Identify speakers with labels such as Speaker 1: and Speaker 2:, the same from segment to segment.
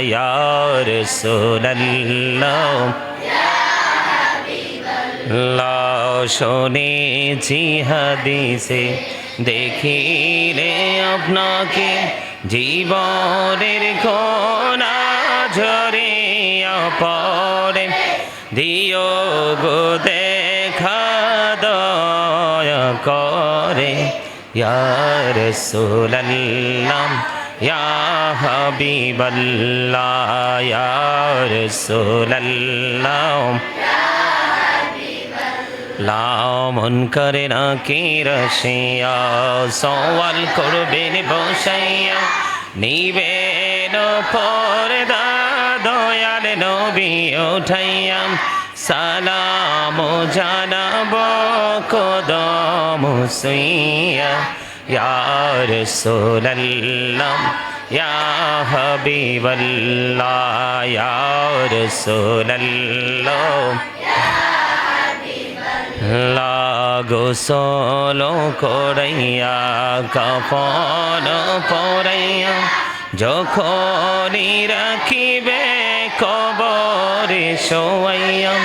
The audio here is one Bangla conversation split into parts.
Speaker 1: ইয়া রাসূলুল্লাহ শুনেছি হাদিসে দেখিলে আপনাকে জীবনের কোনা ঝরিয়া পড়ে দিও গো দেখা দয়া করে ইয়া রাসূলুল্লাহ ইয়া হাবিবাল্লাহ ইয়া রাসূলুল্লাহ লামন করে না কি রসিয়া সওয়াল করবেন বসাইয়া নিবেন পর্দা দয়াল নবী উঠাইয়া সালাম জানাব কদম সুইয়া ইয়া রাসূলুল্লাহ ইয়া হাবিবাল্লাহ ইয়া রাসূলুল্লাহ গোসল করাইয়া কাফন পরাইয়া যখনই রাখিবে কবরে শোয়াইয়া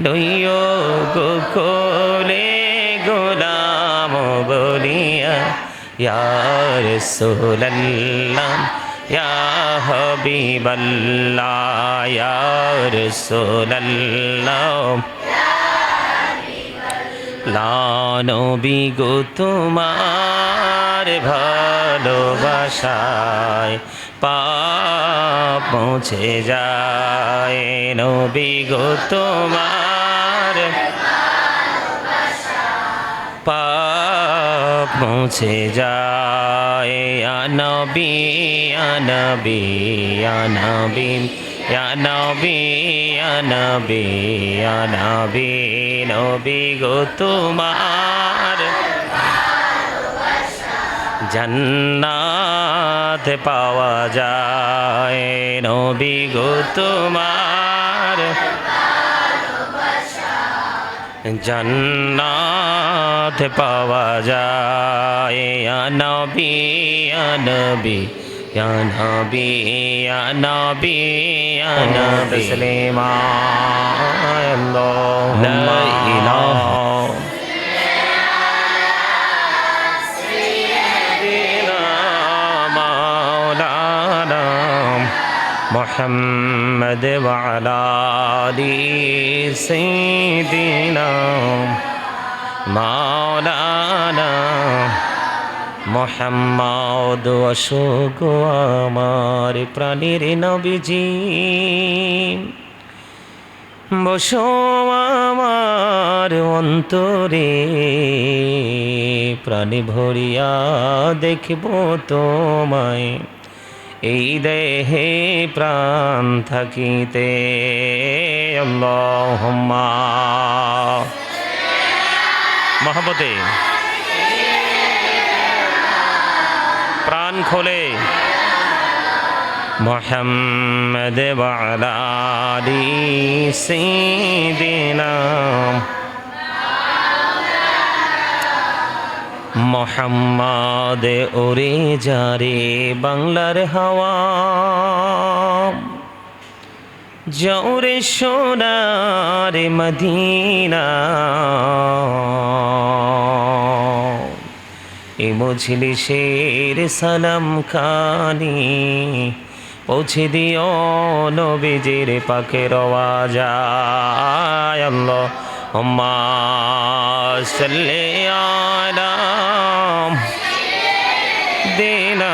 Speaker 1: লইও গো কোলে গোলাম বলিয়া ইয়া রাসূলুল্লাহ ইয়া হাবিবাল্লাহ ইয়া রাসূলুল্লাহ নবী গো তোমার ভালোবাসায় পাপ মুছে যায় নবী গো তোমার পাপ মুছে যায় নবী নবী নবী ইয়া নবী ইয়া নবী ইয়া নবী নবী গো তোমার জান্নাত পাওয়া যায় নবী গো তোমার জান্নাত পাওয়া যায় ইয়া নবী ইয়া নবী ইয়া নবী ইয়া নবী ইয়া নবী তাসলিমা আল্লাহুম্মা ইলাহা সাইয়্যিদিনা মাওলানা মুহাম্মদ ওয়া আলা আলি সাইয়্যিদিনা মাওলানা মোহাম্মদ অশোক আমার প্রাণের নবীজি বসো আমার অন্তরে প্রাণে ভরিয়া দেখব তোমায় এই দেহে প্রাণ থাকিতে আল্লাহুম্মা মহব্বতে প্রাণ খোলে মুহাম্মদ ওয়া আলা আলি সাইয়্যিদিনা মুহাম্মদ ওরে যারে বাংলার হাওয়া জৌরে সোনার মদিনা মজলিসের সালাম খানি পৌঁছে দিও নবীজির পাকের আওয়াজ আল্লাহুম্মা সাল্লি আলা দিনা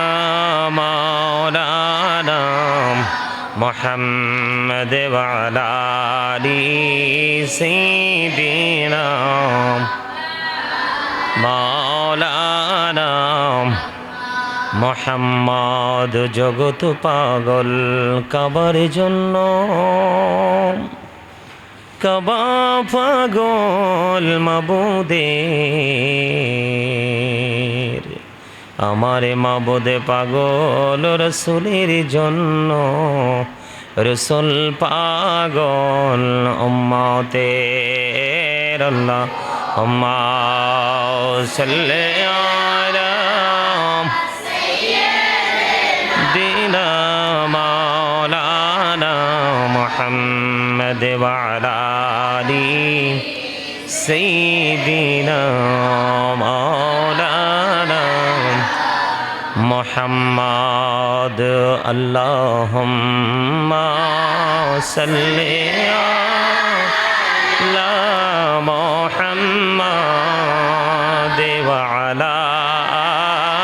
Speaker 1: মাওলানা মুহাম্মদ ওয়া আলা আলি সাইয়্যিদিনা মাওলানা মুহাম্মদ জগত পাগল কাবার জন্য কাবা পাগল মাবুদের আমার মাবুদে পাগল রসুলের জন্য রসুল পাগল উম্মতের আল্লাহুম্মা সাল্লি আলা সাইয়্যিদিনা মাওলানা محمد وعلى آل سيدنا مولانا محمد اللهم صل على محمد وعلى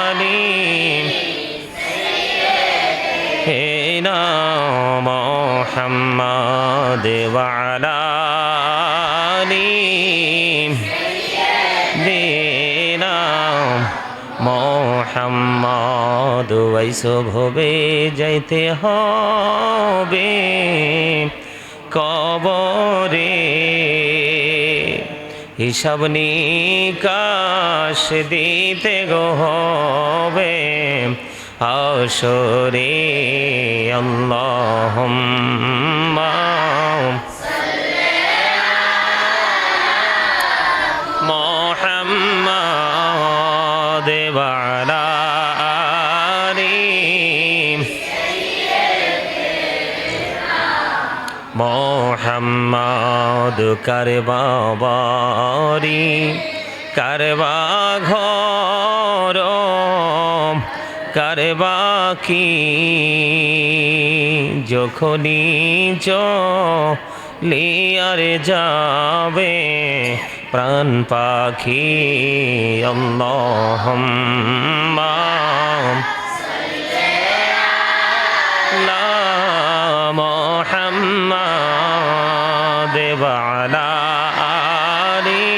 Speaker 1: آل سيدنا محمد وعلى آل سيدنا محمد ওইসব হবে যাইতে হবে কবরে হিসাব নিকাশ দিতে গো হবে হাশরে আল্লাহুম্মা মুহাম্মাদ ওয়া আলা আলি মুহাম্মাদ কারবা বাড়ি কারবা ঘর কারবা কি যখনই চলিয়ার যাবে প্রাণ পাখি আল্লাহুম্মা লা মুহাম্মাদ ওয়া আলা আলি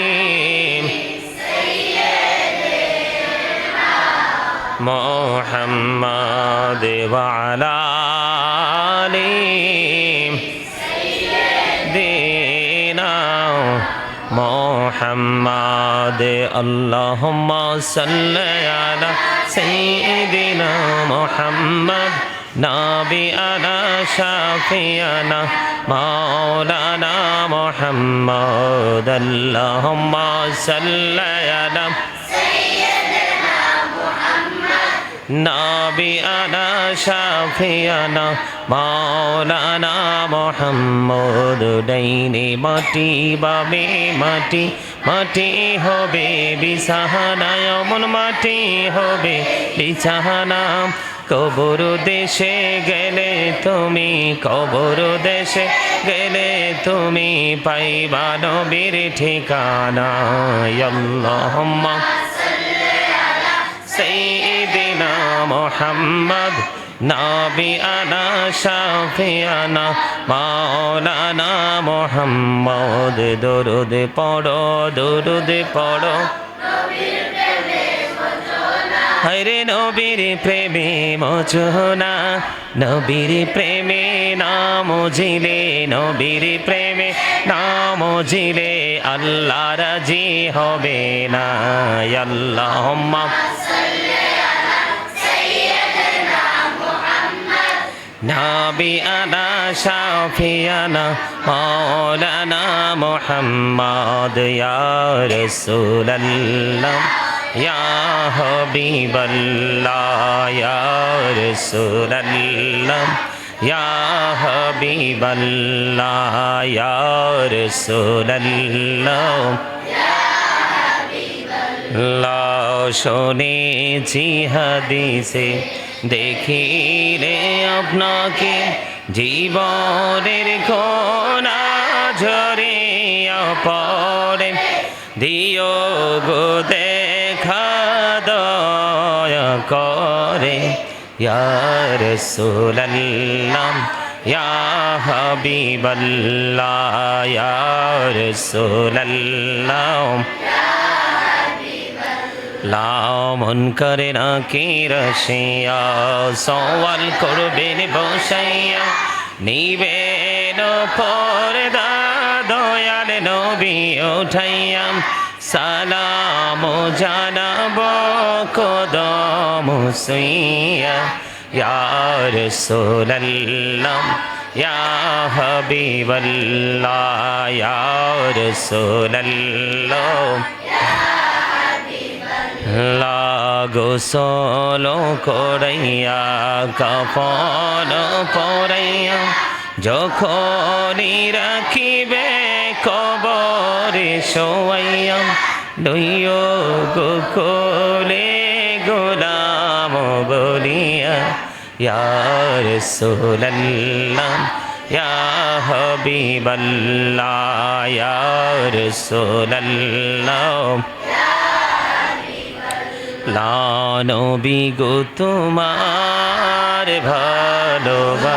Speaker 1: মুহাম্মাদ ওয়া আলা আলি সাইয়্যিদিনা মুহাম্মাদ আল্লাহুম্মা সাল্লি আলা সাইয়্যিদিনা মুহাম্মাদ নাবিয়ানা শাফিয়ানা মাওলানা মুহাম্মাদ আল্লাহুম্মা সাল্লি আলা নাবিয়ানা শাফিয়ানা মাওলানা মুহাম্মদ ডাইনে মাটি বামে মাটি মাটি হবে বিছানা এমন মাটি হবে বিছানা কবর দেশে গেলে তুমি কবর দেশে গেলে তুমি পাইবা নবীর ঠিকানা আল্লাহুম্মা সাইয়্যিদিনা মুহাম্মদ নাবিয়ানা শাফিয়ানা মাওলানা মুহাম্মদ দরুদ পড়ো হরে নবীর প্রেমে মোচনা নবীর প্রেমে নাম জিলে নবীর প্রেমে নাম জিলে আল্লাহ রাজি হবে না আল্লাহুম্মা নাবিয়ানা শাফিয়ানা মাওলানা মুহাম্মদ ইয়া রাসূলুল্লাহ ইয়া হাবিবাল্লাহ ইয়া রাসূলুল্লাহ ইয়া হাবিবাল্লাহ ইয়া রাসূলুল্লাহ লা শুনেছি হাদিসে দেখিলে আপনাকে জীবনের কোনা ঝরিয়া পড়ে দিও গো দেখা দয়া করে ইয়া রাসূলুল্লাহ ইয়া হাবিবাল্লাহ ইয়া রাসূলুল্লাহ লামন করে না কি রসিয়া সওয়াল করবেন বসাইয়া নিবেন পর্দা দয়াল নবী উঠাইয়া সালাম জানাব কদম সুইয়া ইয়া রাসূলুল্লাহ ইয়া হাবিবাল্লাহ ইয়া রাসূলুল্লাহ গোসল করাইয়া কাফন পরাইয়া যখনই রাখিবে কবরে শোয়াইয়া লইও গো কোলে গোলাম বলিয়া ইয়া রাসূলুল্লাহ ইয়া হাবিবাল্লাহ ইয়া রাসূলুল্লাহ লা নবী গো তোমার ভালোবাসায়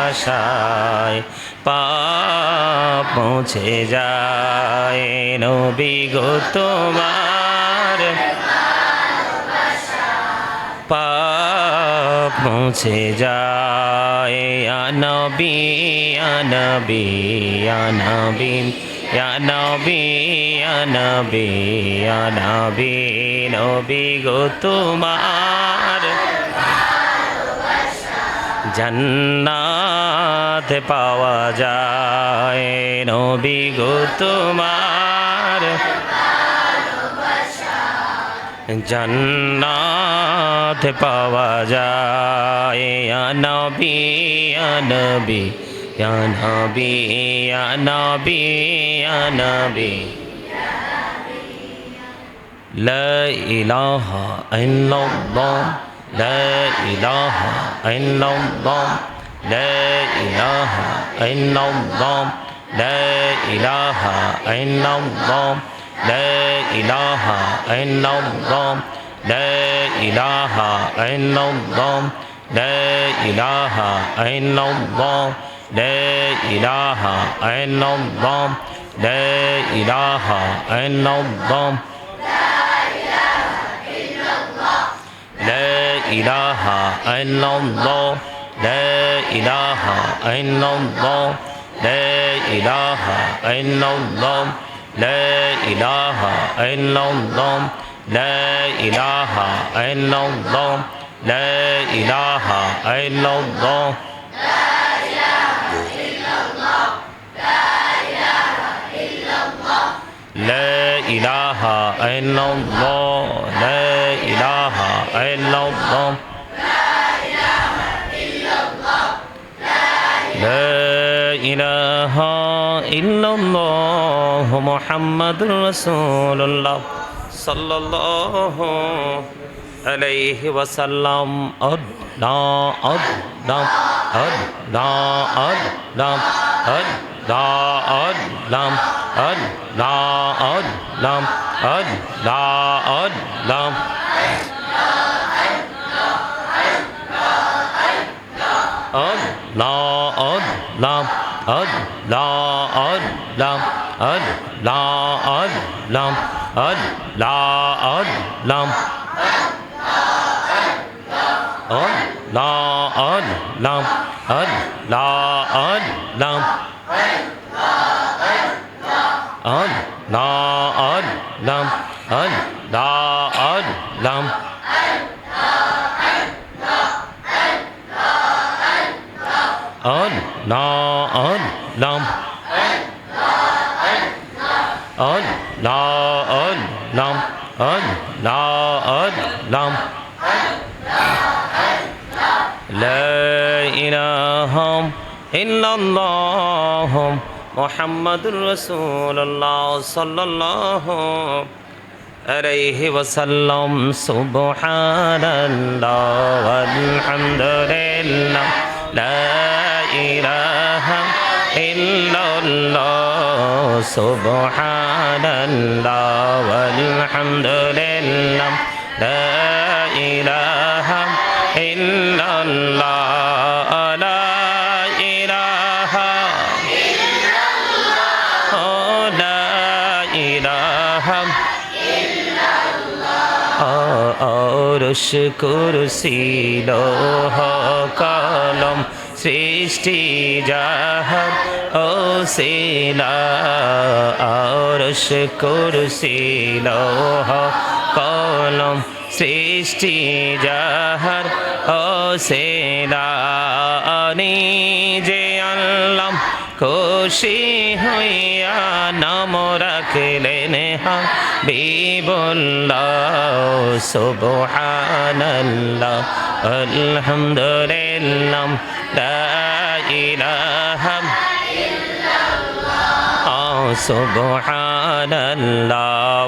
Speaker 1: পাপ মুছে যায় নবী গো তোমার পাপ মুছে যায় ইয়া নবী ইয়া নবী ইয়া নবী ইয়া নবী ইয়া নবী ইয়া নবী নবী গো তোমার জান্নাত পাওয়া যায় নবী গো তোমার জান্নাত পাওয়া যায় ইয়া নবী ইয়া নবী ইয়া নবী ইয়া নবী ইয়া নবী লা ইলাহা ইল্লাল্লাহ লা ইলাহা ইল্লাল্লাহ লা ইলাহা ইল্লাল্লাহ লা ইলাহা ইল্লাল্লাহ لا إله إلا الله لا إله إلا الله لا إله إلا الله لا إله إلا الله لا إله إلا الله لا إله إلا الله لا إله إلا الله لا إله إلا الله لا إله إلا الله لا إله إلا الله لا إله إلا الله لا إله إلا الله لا إله إلا الله لا إله إلا الله محمد رسول الله صلى الله عليه وسلم أدنى أدنى أدنى أدنى أدنى أدنى أدنى أدنى أدنى أدنى لا أد لا أد لا أد لا أد لا أد لا أد لا أد لا أد لا أد لا أد لا أد لا أد لا أد لا أد لا أد لا أد لا أد لام أد لا أد لام أد لا أد لام لا إله إلا الله محمد رسول الله صلى الله عليه وسلم سبحان الله والحمد لله لا إله إلا الله سبحان الله والحمد لله لا إله إلا الله لا إله إلا الله لا إله إلا الله عرش كرسي لوح قلم সৃষ্টি জাহান ও শিলা আরশ কুরসি লৌহ কলম সৃষ্টি জাহান ও শিলা নিজে আল্লাহ খুশি হইয়া নাম রাখলেন হাবিবুল্লাহ সুবহানাল্লাহ আলহামদুলিল্লাহ لا إله সুবহানাল্লাহ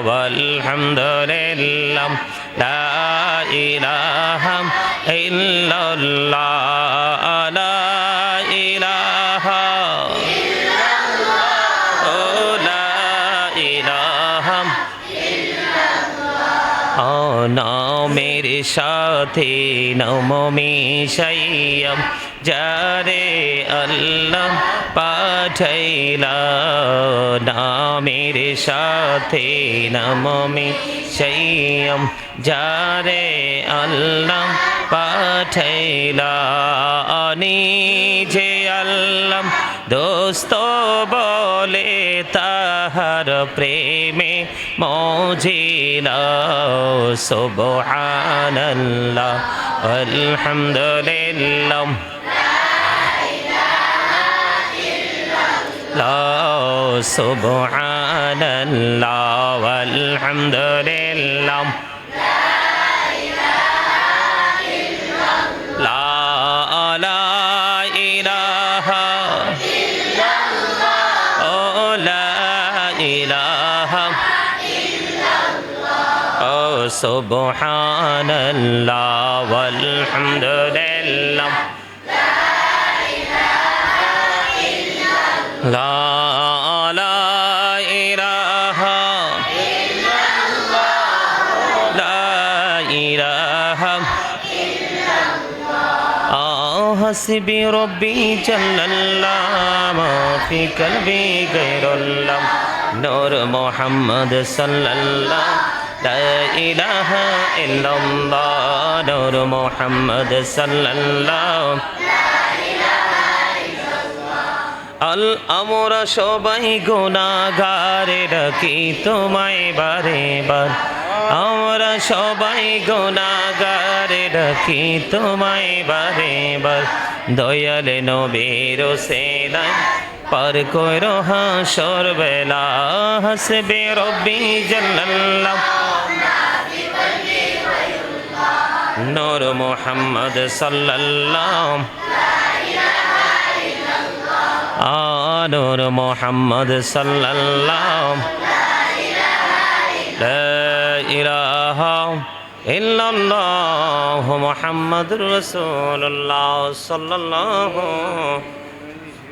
Speaker 1: ওয়ালহামদুলিল্লাহ লা ইলাহা ইল্লাল্লাহ লা ইলাহা ও লা ইলাহা ও নামের সাথে নমো মিশাইয়া যারে আল্লাহ পাঠাইলা নামের সাথে নমো মিশাইয়া যারে আল্লাহ পাঠাইলা নিজে আল্লাহ দোস্ত বলে তাহার প্রেমে মজিলা সুবহানাল্লাহ আলহামদুলিল্লাহ লা সুবহানাল্লাহ আলহামদুলিল্লাহ লা ইলাহা ও লা ইলাহা ও সুবহানাল্লাহ ওয়ালহামদুলিল্লাহ লা ইলাহা লা ইলাহা হাসবি রব্বি জাল্লাল্লাহ মা ফি কলবি গায়রুল্লাহ নূর মুহাম্মদ সাল্লাল্লাহ লা ইলাহা ইল্লাল্লাহ নূর মুহাম্মদ সাল্লাল্লাহ আল আমরা সবাই গুনাহগার ডাকি তোমায় বারে বার আমরা সবাই গুনাহগার ডাকি তোমায় বারে বার দয়াল নবীর সেনায় পার কইরো হাসর বেলা হাসবে রব্বি জাল্লাল্লাহ নূর মুহাম্মদ সাল্লাল্লাহ নূর মুহাম্মদ সাল্লাল্লাহ লা ইলাহা ইল্লাল্লাহ মুহাম্মাদুর রাসূলুল্লাহ সাল্লাল্লাহু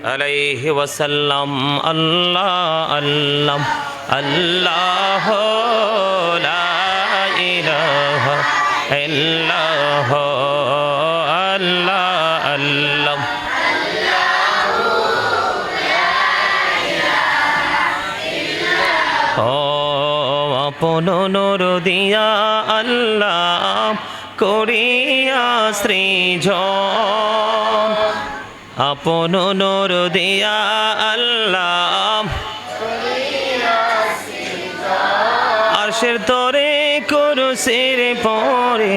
Speaker 1: আলাইহি ওয়াসাল্লাম আল্লাহ আল্লাহ আল্লাহ লা ইলাহা ইল্লাল্লাহ আল্লাহ আল্লাহ আপন নূর দিয়া আল্লাহ করিয়া সৃজন আপন নূর দিয়া আল্লাহ আরশের তরে কুরসির পরে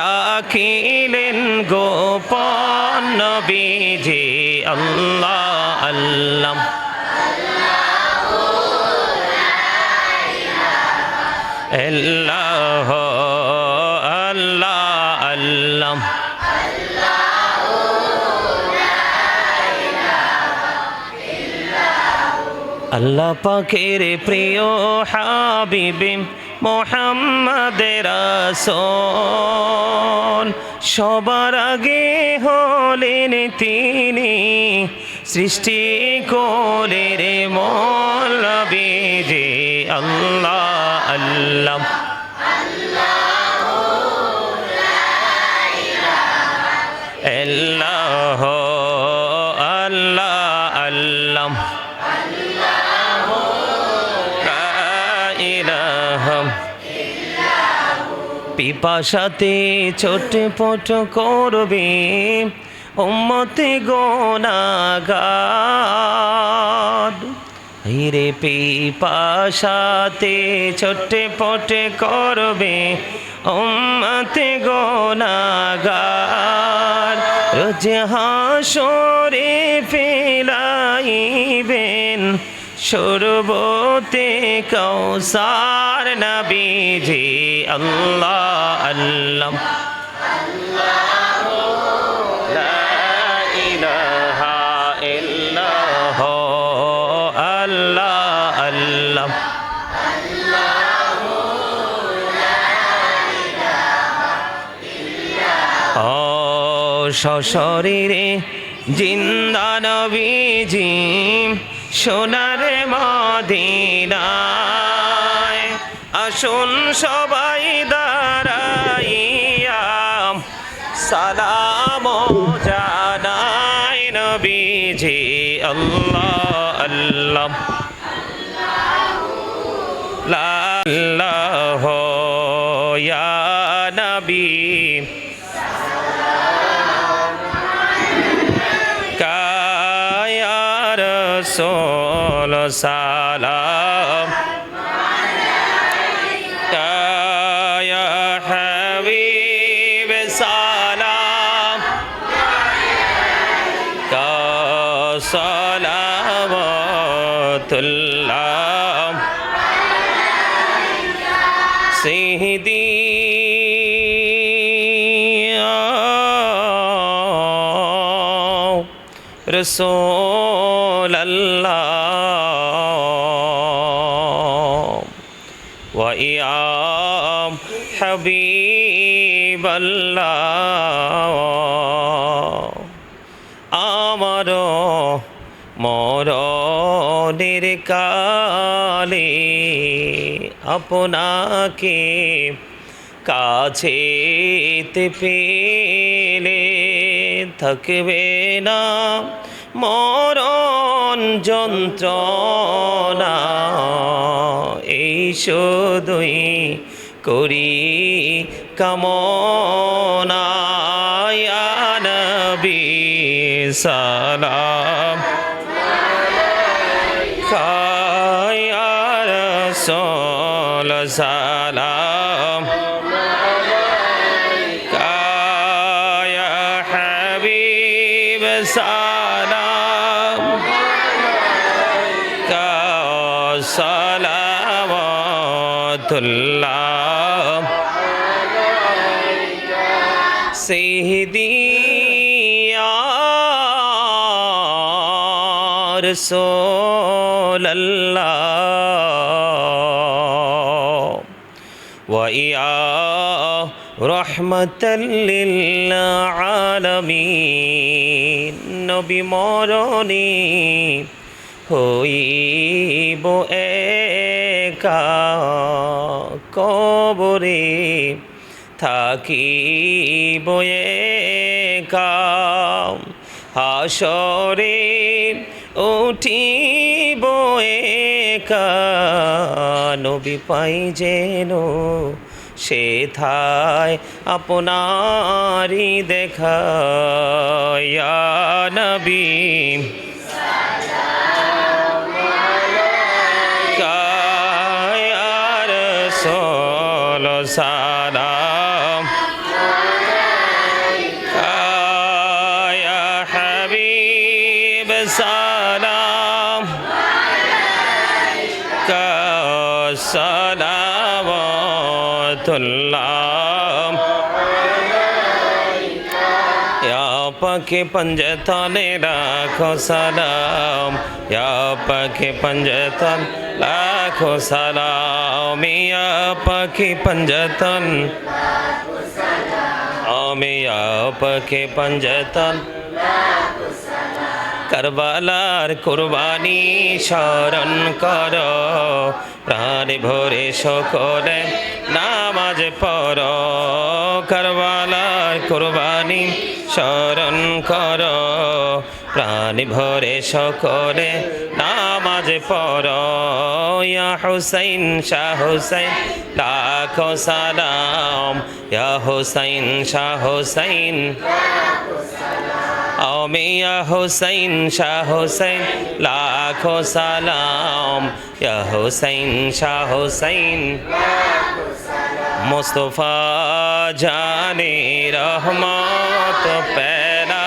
Speaker 1: রাখিলেন গোপন নবীজি আল্লাহ আল্লাহ আল্লাহ আল্লাহ আল্লাহ আল্লাহ পাকের প্রিয় হাবিবে মোহাম্মদ রাসূল সবার আগে হলেন তিনি সৃষ্টি কোলের মূল নবীজি আল্লাহ আল্লাহ আল্লাহ আল্লাহ আল্লাহ পিপাসাতে ছটফট করবে উম্মতে গুনাহগার হিরে পিপাসাতে ছটফট করবে উম্মতে গুনাহগার রোজ হাসরে ফেলাইবেন শরবতে কৌসার নবীজি আল্লাহ আল্লাহ লা ইলাহা ইল্লাল্লাহ আল্লাহ সশরীরে জিন্দা নবীজি সোনার মদিনায় আসুন সবাই দাঁড়াইয়া সালাম জানাই নবীজি আল্লাহ আল্লাহ লা ইলাহা ইয়া নবী কায়া রাসূল সালাম কায়া হাবিব সালাম কা সালাওয়াতুল্লাহ সিহদি رسول الله وإيام حبيب الله আমার মরণের কালে আপনাকে কাছেতে পেলে থাকবে না মরণ যন্ত্রণা এই শুধুই করি কামনা ইয়া নবী সালাম ইয়া রাসূল সালাম ইয়া হাবিব সালাম সালাওয়াতুল্লাহ সিহদি ইয়া রাসূলুল্লাহ ওয়া ইয়া রাহমাতাল লিল আলামিন নবী মরণে হইব একা কবরে থাকিব একা হাসরে উঠিব একা নবী পাই যেন সেথায় আপনারি দেখা ইয়া নবী সালাম ইয়া হাবিব সালাম সালাওয়াতুল্লাহ ইয়া পাকে पंजतने রাখো সালাম ইয়া পাকে पंजतन लाखो सलाम या पाके पंजतन या पाके पंजतन करबालार कुरबानी शरण करो प्राण भरे सकले नामाज पढ़ो करबालार कुरबानी शरण करो प्राण भरे सकले नामाज पढ़ो या हुसैन शाह हुसैन लाखो सलाम या हुसैन शाह हुसैन या हुसैन शाह हुसैन लाखो सलाम या हुसैन शाह हुसैन मुस्तफा जाने रहमत पैदा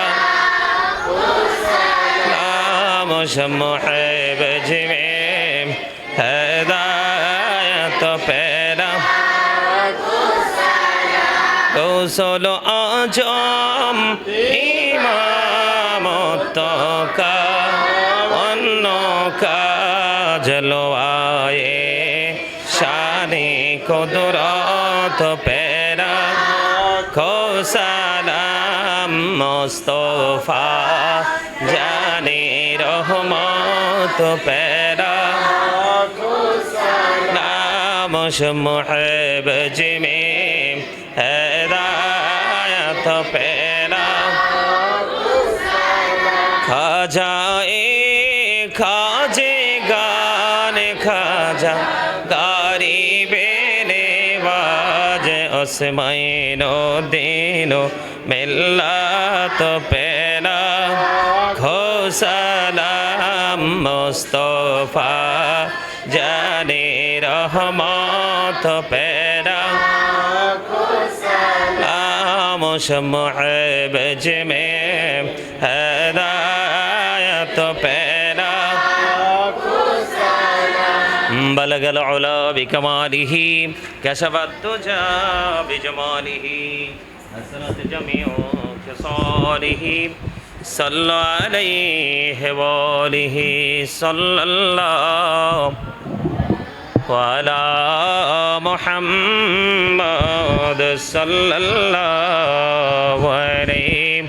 Speaker 1: नाम शमुहैब जिवे हिदायत पैदा गौसल आजम इमामत का अन्न का जलवाए शाने कुदरत पैरा खो सलाम মুস্তফা জানে রহমত প্যারা নামশ মুহিব জিমে হেদায়ত প্যারা খাজায়ে খাজে গান খাজা গারিবে নেওয়াজ ওসমাইনো দিনো মিল্লাত পেনা খোসালাম মুস্তফা জানে রহমত পেনা খোসালাম মুহিব জিমে হেদায়ত পেনা بلغ العلا بكماله كشف الدجى بجماله حسنت جميع خصاله صلى عليه وآله صلى الله وعلى محمد صلى الله عليه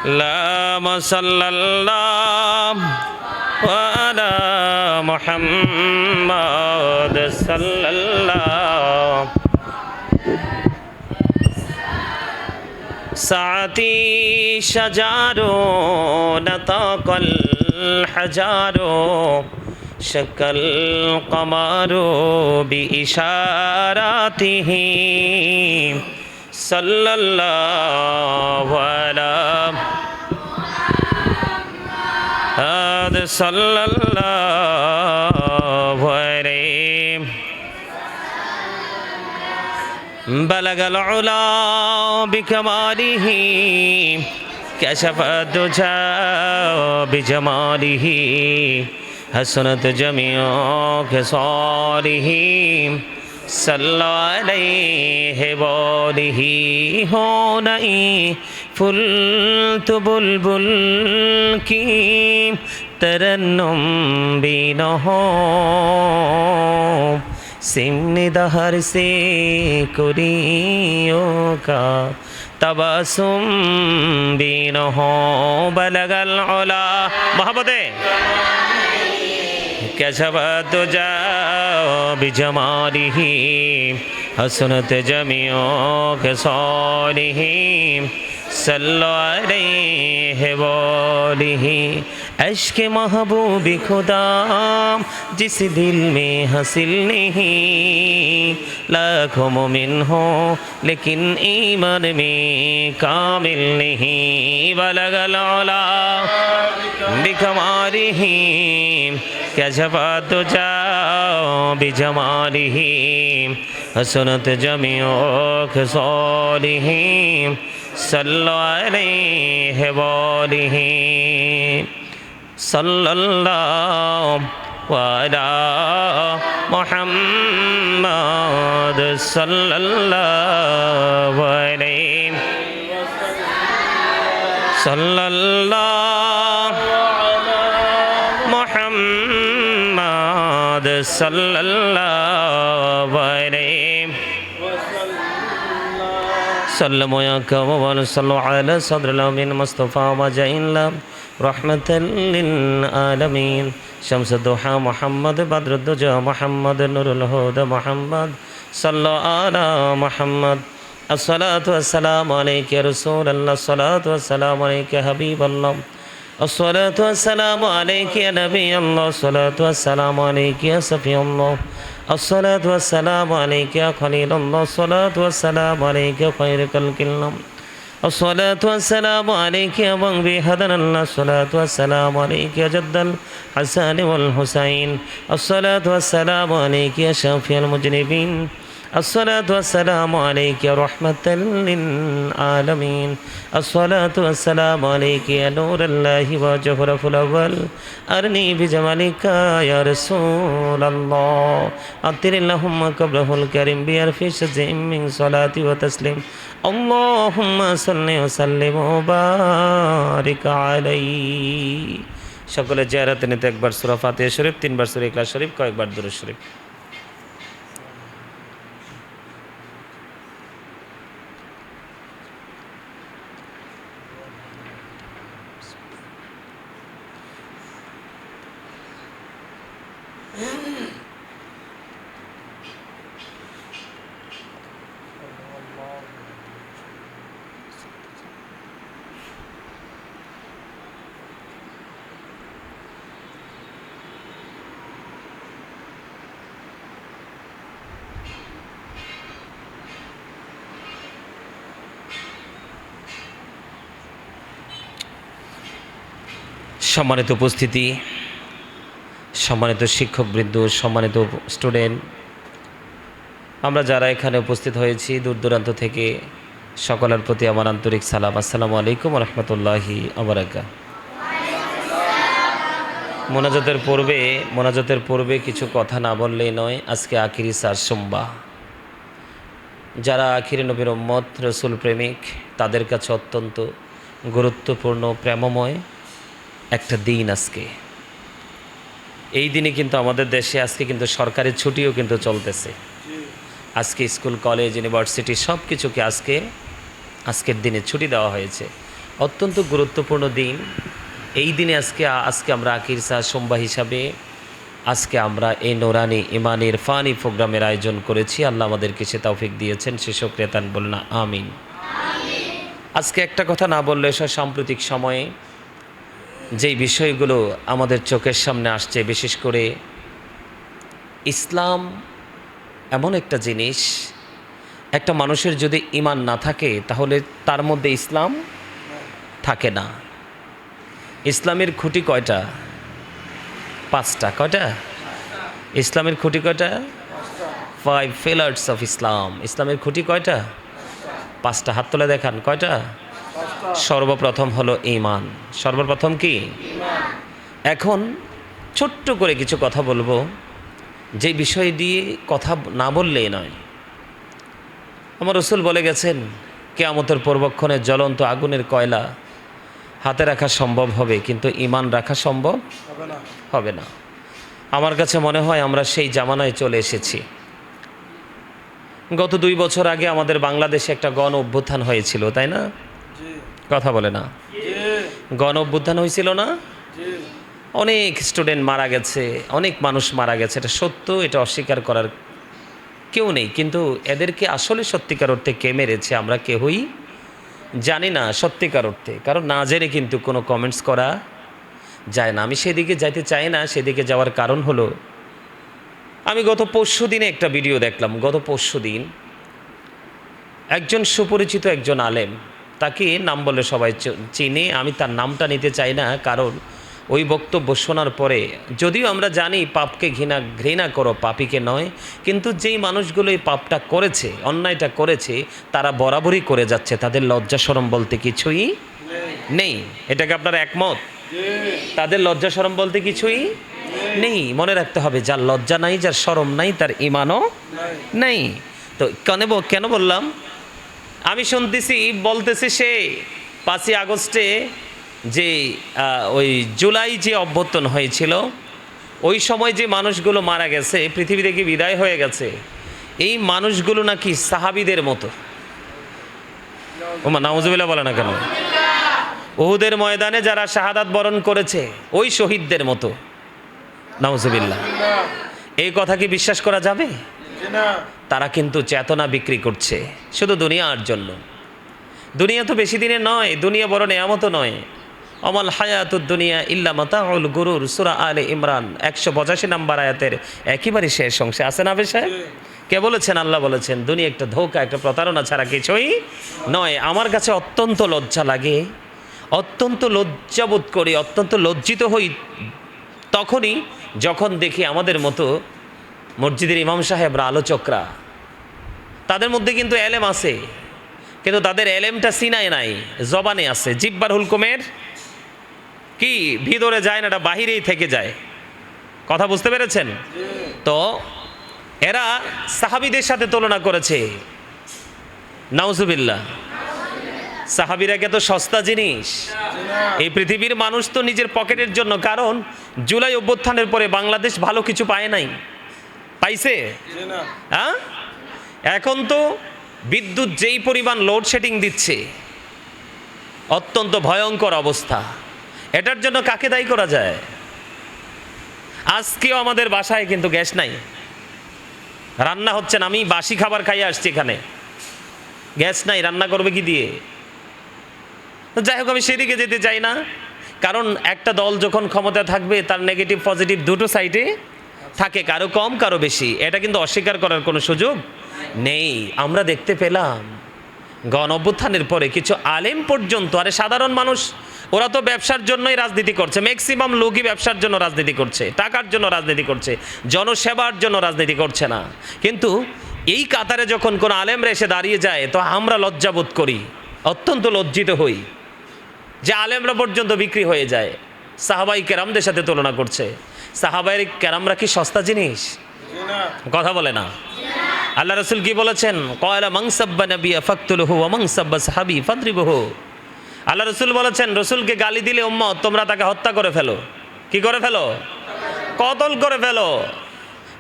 Speaker 1: اللهم صلى الله وعلى محمد صلى الله ساعتي شجار نطق الحجار شك القمر بإشاراته صلى الله على صلى الله عليه بلغ العلا بكماله كشف الدجى بجماله حسنت جميع خصاله صلى عليه وآله هونئي فلت بلبل کی ترنم بینہ سمن دہر سے کریوں کا تبسم بینہ بلغ العلا محبت كشف الدجى بجماله حسنت جميع خصاله صلى عليه وآله عشق محبوب خدا جس دل میں حاصل نہیں لاکھوں مومن ہو لیکن ایمان میں کامل نہیں بلغ العلا بکمالہ كشف الدجى بجماله حسنت جميع خصاله صلى عليه وآله صلى الله وعلى محمد صلى الله عليه صلى الله محمد صلى الله عليه سلموا يا كوابل صلوا على صدر الأمين مصطفى وجعل رحمة للعالمين شمس الضحى محمد بدر الدجى محمد نور الهدى محمد صلوا على محمد الصلاة والسلام عليك يا رسول الله الصلاة والسلام عليك يا حبيب الله الصلاة والسلام عليك يا نبي الله الصلاة والسلام عليك يا صفي الله الصلاة والسلام عليك يا خليل الله الصلاة والسلام عليك يا خير خلق الله الصلاة والسلام عليك يا من بهدنا الله الصلاة والسلام عليك يا جد الحسن والحسين الصلاة والسلام عليك يا شافي المجرمين الصلاة والسلام عليك يا رحمة للعالمين الصلاة والسلام عليك يا نور الله وجهر الأول أرني بجمالك يا رسول الله أطر اللهم قبره الكريم بألف شزء من صلاة وتسليم اللهم صل وسلم وبارك عليه সকলে জিয়ারতে নিতে একবার সূরা ফাতিহা শরীফ তিনবার সূরা ইখলাস শরীফ কয়েকবার দুরূদ শরীফ সম্মানিত উপস্থিতি, সম্মানিত শিক্ষকবৃন্দ, সম্মানিত স্টুডেন্ট, আমরা যারা এখানে উপস্থিত হয়েছি দূর দূরান্ত থেকে, সকলের প্রতি আমার আন্তরিক সালাম। আসসালামু আলাইকুম রহমতুল্লাহি আবরাকাতুহু। মোনাজাতের পূর্বে কিছু কথা না বললেই নয়। আজকে আখিরি সার সোমবার। যারা আখিরি নবীর উম্মত, রসুল প্রেমিক, তাদের কাছে অত্যন্ত গুরুত্বপূর্ণ, প্রেমময় একটা দিন আজকে। এই দিনে কিন্তু আমাদের দেশে আজকে কিন্তু সরকারি ছুটিও কিন্তু চলতেছে। আজকে স্কুল, কলেজ, ইউনিভার্সিটি সব কিছুকে আজকের দিনে ছুটি দেওয়া হয়েছে। অত্যন্ত গুরুত্বপূর্ণ দিন। এই দিনে আজকে আমরা আখির সার সোমবার হিসাবে আজকে আমরা এই নোরানি ইমানি ইরফানি প্রোগ্রামের আয়োজন করেছি। আল্লাহ আমাদেরকে সে তৌফিক দিয়েছেন, সে শুকরিয়া তান বলুন না আমিন। আজকে একটা কথা না বললে সাম্প্রতিক সময়ে যেই বিষয়গুলো আমাদের চোখের সামনে আসছে, বিশেষ করে ইসলাম এমন একটা জিনিস, একটা মানুষের যদি ঈমান না থাকে তাহলে তার মধ্যে ইসলাম থাকে না। ইসলামের খুঁটি কয়টা? 5টা। কয়টা? ইসলামের খুঁটি কয়টা? 5 pillars অফ ইসলাম। ইসলামের খুঁটি কয়টা? 5টা। হাত তুলে দেখান কয়টা? সর্বপ্রথম হলো ঈমান। সর্বপ্রথম কি? এখন ছোট্ট করে কিছু কথা বলবো, যে বিষয় দিয়ে কথা না বললেই নয়। আমার রসুল বলে গেছেন, কিয়ামতের পূর্বক্ষণে জ্বলন্ত আগুনের কয়লা হাতে রাখা সম্ভব হবে, কিন্তু ঈমান রাখা সম্ভব হবে না। আমার কাছে মনে হয় আমরা সেই জামানায় চলে এসেছি। গত 2 বছর আগে আমাদের বাংলাদেশে একটা গণ অভ্যুত্থান হয়েছিল, তাই না? কথা বলে না? গণ অভ্যুত্থান হয়েছিল না? অনেক স্টুডেন্ট মারা গেছে, অনেক মানুষ মারা গেছে। এটা সত্য, এটা অস্বীকার করার কেউ নেই। কিন্তু এদেরকে আসলে সত্যিকার অর্থে কে মেরেছে আমরা কেউই জানি না, সত্যিকার অর্থে। কারণ না জেনে কিন্তু কোনো কমেন্টস করা যায় না। আমি সেদিকে যাইতে চাই না। সেদিকে যাওয়ার কারণ হলো, আমি গত পরশু দিনে একটা ভিডিও দেখলাম। গত পরশু দিন একজন সুপরিচিত একজন আলেম, তাকে নাম বলে সবাই চিনে, আমি তার নামটা নিতে চাই না, কারণ ওই বক্তব্য শোনার পরে, যদিও আমরা জানি পাপকে ঘৃণা করো, পাপীকে নয়, কিন্তু যেই মানুষগুলো এই পাপটা করেছে, অন্যায়টা করেছে, তারা বরাবরই করে যাচ্ছে। তাদের লজ্জা শরম বলতে কিছুই নেই। এটাকে আপনারা একমত? তাদের লজ্জা শরম বলতে কিছুই নেই। মনে রাখতে হবে, যার লজ্জা নাই, যার শরম নাই, তার ঈমানও নাই। তো কেন বললাম? আমি শুনতেছি বলতেছে সে 5ই আগস্টে যে ওই জুলাই যে অভ্যুত্থান হয়েছিল, ওই সময় যে মানুষগুলো মারা গেছে, পৃথিবী থেকে বিদায় হয়ে গেছে, এই মানুষগুলো নাকি সাহাবীদের মতো। ওমা নাউজুবিল্লাহ বলে না কেন? উহুদের ময়দানে যারা শাহাদাত বরণ করেছে ওই শহীদদের মতো। নাউজুবিল্লাহ। এই কথা কি বিশ্বাস করা যাবে? তারা কিন্তু চেতনা বিক্রি করছে শুধু দুনিয়ার জন্য। দুনিয়া তো বেশি দিনের নয়, দুনিয়া বড় নেয়ামতও নয়। অমাল হায়াতুদ দুনিয়া ইল্লা মাতাউল গুরুর, সূরা আলে ইমরান 185 নম্বর আয়াতের একেবারে শেষ অংশে আছে না বিষয়? কে বলেছেন? আল্লাহ বলেছেন, দুনিয়া একটা ধোঁকা, একটা প্রতারণা ছাড়া কিছুই নয়। আমার কাছে অত্যন্ত লজ্জা লাগে, অত্যন্ত লজ্জাবোধ করি, অত্যন্ত লজ্জিত হই তখনই যখন দেখি আমাদের মতো মসজিদের ইমাম সাহেবরা, আলোচকরা, তাদের মধ্যে কিন্তু এলেম আছে, কিন্তু তাদের এলেমটা সিনায় নাই, জবানে আছে। জিব্বার হুলকুমের কি ভিতরে যায় না, এটা বাহিরেই থেকে যায়। কথা বুঝতে পেরেছেন? তো এরা সাহাবীদের সাথে তুলনা করেছে। নাউজুবিল্লাহ। সাহাবীরা কত সস্তা জিনিস! এই পৃথিবীর মানুষ তো নিজের পকেটের জন্য, কারণ জুলাই অভ্যুত্থানের পরে বাংলাদেশ ভালো কিছু পায় নাই। পাইছে? হ্যাঁ, এখন তো বিদ্যুৎ যেই পরিমাণ লোডশেডিং দিচ্ছে, অত্যন্ত ভয়ঙ্কর অবস্থা। এটার জন্য কাকে দায়ী করা যায়? আজকেও আমাদের বাসায় কিন্তু গ্যাস নাই, রান্না হচ্ছে না। আমি বাসি খাবার খাইয়ে আসছি, এখানে গ্যাস নাই, রান্না করবে কি দিয়ে? যাই হোক, আমি সেদিকে যেতে চাই না, কারণ একটা দল যখন ক্ষমতা থাকবে তার নেগেটিভ পজিটিভ দুটো সাইডে থাকে, কারো কম কারো বেশি। এটা কিন্তু অস্বীকার করার কোনো সুযোগ নেই। আমরা দেখতে পেলাম গণ অভ্যুত্থানের পরে কিছু আলেম পর্যন্ত, আরে সাধারণ মানুষ ওরা তো ব্যবসার জন্যই রাজনীতি করছে, ম্যাক্সিমাম লোকই ব্যবসার জন্য রাজনীতি করছে, টাকার জন্য রাজনীতি করছে, জনসেবার জন্য রাজনীতি করছে না। কিন্তু এই কাতারে যখন কোনো আলেমরা এসে দাঁড়িয়ে যায় তো আমরা লজ্জাবোধ করি, অত্যন্ত লজ্জিত হই যে আলেমরা পর্যন্ত বিক্রি হয়ে যায়। সাহাবাই কেরামদের সাথে তুলনা করছে। সাহাবাই কেরামরা কি সস্তা জিনিস? কথা বলে না। আল্লাহ রসুল কি বলেছেন? কয়লা মাংসাব্বা নবিয়া ফাকতুলহু ওয়া মাংসাব্বা সাহাবি ফাদরিবহু। আল্লাহ রসুল বলেছেন, রসুলকে গালি দিলে উম্মত তোমরা তাকে হত্যা করে ফেলো। কি করে ফেলো? কতল করে ফেলো।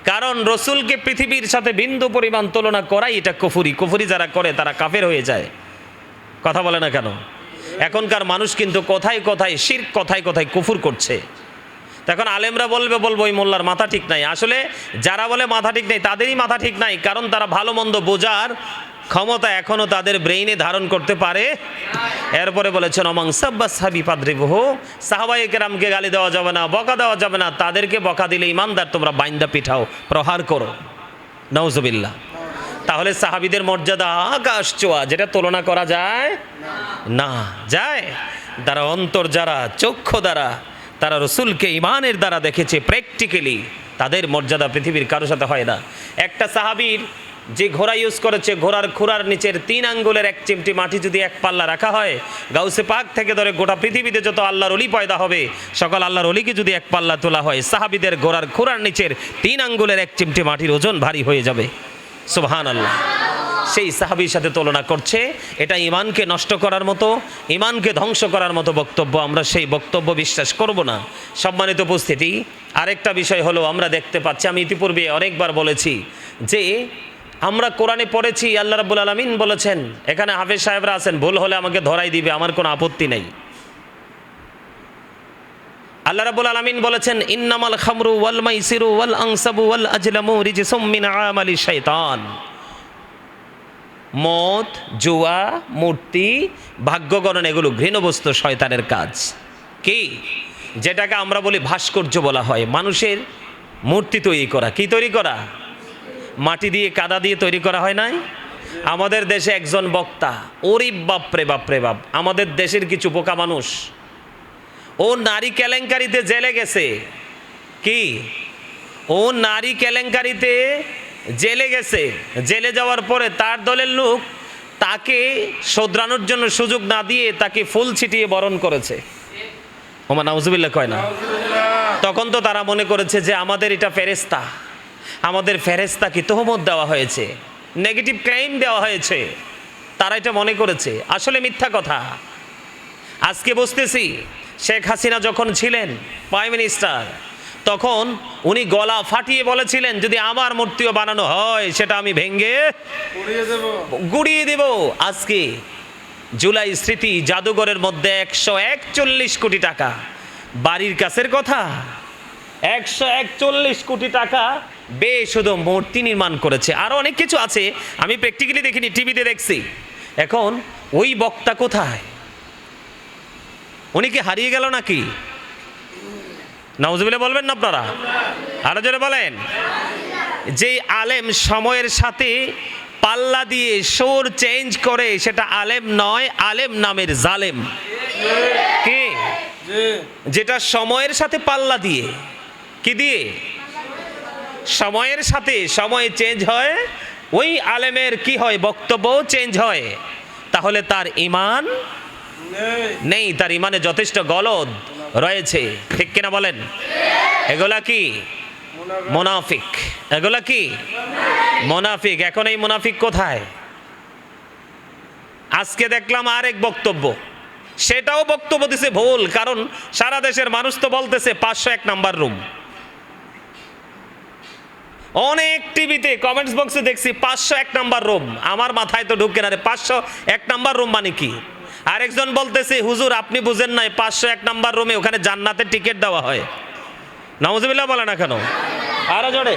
Speaker 1: কারণ রসুলকে পৃথিবীর সাথে বিন্দু পরিমাণ তুলনা করাই এটা কুফরি। কুফরি যারা করে তারা কাফের হয়ে যায়। কথা বলে না কেন? এখনকার মানুষ কিন্তু কথায় কথায় শিরক, কথায় কথায় কুফর করছে। তখন আলেমরা বলবো ওই মোল্লার মাথা ঠিক নাই। আসলে যারা বলে মাথা ঠিক নাই তাদেরই মাথা ঠিক নাই, কারণ তারা ভালো মন্দ বোঝার ক্ষমতা এখনো তাদের ব্রেইনে ধারণ করতে পারে। এরপরে বলেছেন অমাং সাব্বা সাহাবি ফাদরিবহু, সাহাবায়ে কেরামকে গালি দেওয়া যাবে না, বকা দেওয়া যাবে না, তাদেরকে বকা দিলে ইমানদার তোমরা বাইন্দা পিঠাও, প্রহার করো। নাউজুবিল্লাহ। তাহলে সাহাবীদের মর্যাদা আকাশ ছোঁয়া, যেটা তুলনা করা যায় না। যায় যারা অন্তর, যারা চক্ষু দ্বারা তারা রসুলকে ইমানের দ্বারা দেখেছে প্র্যাকটিক্যালি, তাদের মর্যাদা পৃথিবীর কারোর সাথে হয় না। একটা সাহাবীর যে ঘোড়া ইউজ করেছে, ঘোড়ার খুরার নিচের 3 আঙ্গুলের 1 চিমটি মাটি যদি এক পাল্লা রাখা হয়, গাউসে পাক থেকে ধরে গোটা পৃথিবীতে যত আল্লাহর ওলি পয়দা হবে, সকল আল্লাহর ওলিকে যদি এক পাল্লা তোলা হয়, সাহাবীদের ঘোড়ার খুরার নিচের 3 আঙ্গুলের 1 চিমটি মাটির ওজন ভারী হয়ে যাবে। সুবহানাল্লাহ। সেই সাহাবীর সাথে তুলনা করছে। এটা ইমানকে নষ্ট করার মতো, ইমানকে ধ্বংস করার মতো বক্তব্য। আমরা সেই বক্তব্য বিশ্বাস করব না। সম্মানিত উপস্থিতি, আরেকটা বিষয় হলো আমরা দেখতে পাচ্ছি, আমি ইতিপূর্বে অনেকবার বলেছি যে আমরা কোরআনে পড়েছি আল্লাহ রাব্বুল আলামিন বলেছেন, এখানে হাফেজ সাহেবরা আছেন, ভুল হলে আমাকে ধরাই দিবে, আমার কোনো আপত্তি নেই। আল্লাহ রাব্বুল আলামিন বলেছেন ইন্নামাল খামরু ওয়াল মাইসিরু ওয়াল আনসাবু ওয়াল আজলামু রিজসুম মিন আমালি শাইতান। মদ, জুয়া, মূর্তি, ভাগ্য গণনা এগুলো ঘৃণবস্তু, শয়তানের কাজ। কি? যেটাকে আমরা বলি ভাস্কর্য বলা হয়, মানুষের মূর্তি তৈরি করা। কি তৈরি করা? মাটি দিয়ে, কাদা দিয়ে তৈরি করা হয় নাই? আমাদের দেশে একজন বক্তা, ওরে বাপরে বাপরে বাপ, আমাদের দেশের কিছু বোকা মানুষ, ও নারী কেলেঙ্কারিতে জেলে গেছে। কি? ও নারী কেলেঙ্কারিতে জেলে গেছে। জেলে যাওয়ার পরে তার দলের লোক তাকে শোধরানোর জন্য সুযোগ না দিয়ে তাকে ফুল ছিটিয়ে বরণ করেছে। ওমা নাউজুবিল্লাহ কয় না? তখন তো তারা মনে করেছে যে আমাদের এটা ফেরেশতা, আমাদের ফেরেশতাকে তহমত দেওয়া হয়েছে, নেগেটিভ ক্লেইম দেওয়া হয়েছে। তারা এটা মনে করেছে, আসলে মিথ্যা কথা। আজকে বুঝতেছি, শেখ হাসিনা যখন ছিলেন প্রাইম মিনিস্টার, তখন উনি গলা ফাটিয়ে বলেছিলেন যদি আমার মূর্তিও বানানো হয় সেটা আমি ভেঙে গুড়িয়ে দেব। আজকে জুলাই স্মৃতি জাদুঘরের মধ্যে 141 কোটি টাকা, বাড়ির কাছের কথা, 141 কোটি টাকা শুধু মূর্তি নির্মাণ করেছে। আরো অনেক কিছু আছে, আমি প্র্যাকটিক্যালি দেখিনি, টিভিতে দেখছি। এখন ওই বক্তা কোথায়? উনি কি হারিয়ে গেল নাকি? নাউজুবিল্লাহ বলবেন না আপনারা? আরো জোরে বলেন। যে আলেম সময়ের সাথে পাল্লা দিয়ে সুর চেঞ্জ করে সেটা আলেম নয়, আলেম নামের জালেম। কি? যেটা সময়ের সাথে পাল্লা দিয়ে, কি দিয়ে? সময়ের সাথে সময় চেঞ্জ হয়, ওই আলেমের কি হয়? বক্তব্য চেঞ্জ হয়। তাহলে তার ঈমান নেই, তার ঈমানে যথেষ্ট গলদ রয়েছে। ঠিক কিনা বলেন? এগুলা কি? মুনাফিক। এগুলা কি? মুনাফিক। এখন এই মুনাফিক কোথায়? আজকে দেখলাম আরেক বক্তব্য, সেটাও বক্তব্য দিছে ভুল। কারণ সারা দেশের মানুষ তো বলতেছে 501 নাম্বার রুম। অনেক টিভিতে কমেন্টস বক্সে দেখছি 501 নাম্বার রুম। আমার মাথায় তো ঢুকে না রে, 501 নাম্বার রুম মানে কি? আরেকজন বলতেছে হুজুর আপনি বুঝেন নাই, 501 নাম্বার রুমে ওখানে জান্নাতের টিকিট দেওয়া হয়। নাউজুবিল্লাহ বলে না কেন? আরো জোরে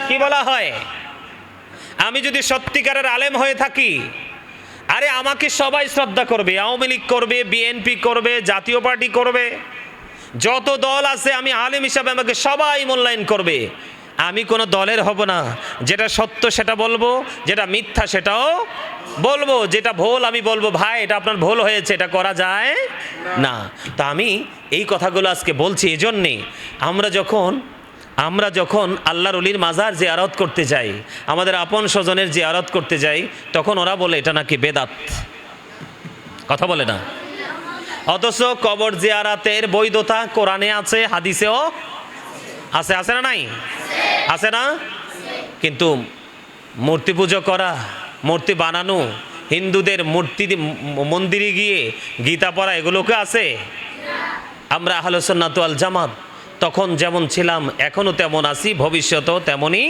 Speaker 1: কি বলা হয়? আমি যদি সত্যিকারের আলেম হয়ে থাকি, আরে আমাকে সবাই শ্রদ্ধা করবে, আওয়ামী লীগ করবে, বিএনপি করবে, জাতীয় পার্টি করবে, যত দল আছে আমি আলেম হিসাবে আমাকে সবাই মূল্যায়ন করবে। আমি কোনো দলের হব না, যেটা সত্য সেটা বলবো, যেটা মিথ্যা সেটাও বলবো, যেটা ভুল আমি বলবো ভাই এটা আপনার ভুল হয়েছে, এটা করা যায় না। তা আমি এই কথাগুলো আজকে বলছি এজন্যে, আমরা যখন আল্লাহর ওলির মাজার জিয়ারত করতে যাই, আমাদের আপন স্বজনের জিয়ারত করতে যাই, তখন ওরা বলে এটা নাকি বেদাত, কথা বলে না। অথচ কবর জিয়ারাতের বৈধতা কোরআনে আছে, হাদিসেও আছে, আছে না নাই? আছে না? কিন্তু মূর্তি পুজো করা, মূর্তি বানানো, হিন্দুদের মূর্তি মন্দিরে গিয়ে গীতা পড়া, এগুলোকে আছে? আমরা আহলে সুন্নাত ওয়াল জামাত তখন যেমন ছিলাম এখনও তেমন আছি, ভবিষ্যতেও তেমনই